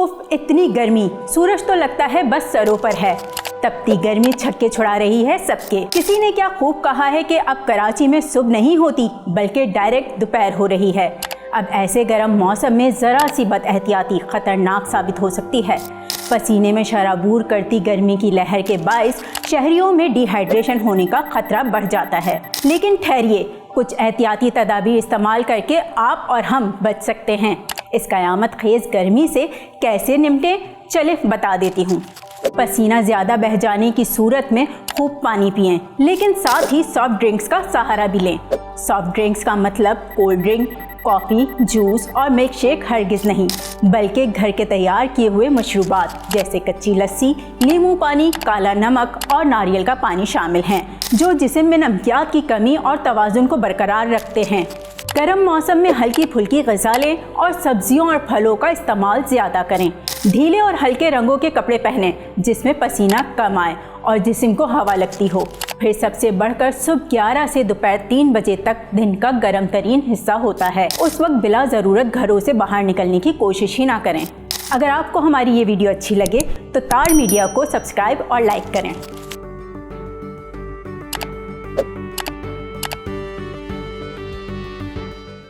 उफ, इतनी गर्मी, सूरज तो लगता है बस सरों पर है। तपती गर्मी छक्के छुड़ा रही है सबके। किसी ने क्या खूब कहा है कि अब कराची में सुबह नहीं होती बल्कि डायरेक्ट दोपहर हो रही है। अब ऐसे गर्म मौसम में ज़रा सी बदएहतियाती खतरनाक साबित हो सकती है। पसीने में शराबूर करती गर्मी की लहर के बायस शहरियों में डिहाइड्रेशन होने का खतरा बढ़ जाता है। लेकिन ठहरिए, कुछ एहतियाती तदाबीर इस्तेमाल करके आप और हम बच सकते हैं। इस कयामत खेज गर्मी से कैसे निपटें, चले बता देती हूँ। पसीना ज़्यादा बह जाने की सूरत में खूब पानी पिएं, लेकिन साथ ही सॉफ्ट ड्रिंक्स का सहारा भी लें। सॉफ्ट ड्रिंक्स का मतलब कोल्ड ड्रिंक, कॉफ़ी, जूस और मिल्क शेक हरगिज़ नहीं, बल्कि घर के तैयार किए हुए मशरूबात जैसे कच्ची लस्सी, नींबू पानी, काला नमक और नारियल का पानी शामिल हैं, जो जिस्म में नमकियात की कमी और तवाज़ुन को बरकरार रखते हैं। गर्म मौसम में हल्की फुल्की ग़िज़ाएं और सब्जियों और फलों का इस्तेमाल ज़्यादा करें। ढीले और हल्के रंगों के कपड़े पहनें जिसमें पसीना कम आए और जिस्म को हवा लगती हो। फिर सबसे बढ़कर सुबह 11 से दोपहर 3 बजे तक दिन का गर्म तरीन हिस्सा होता है। उस वक्त बिला ज़रूरत घरों से बाहर निकलने की कोशिश ही ना करें। अगर आपको हमारी ये वीडियो अच्छी लगे तो तार मीडिया को सब्सक्राइब और लाइक करें।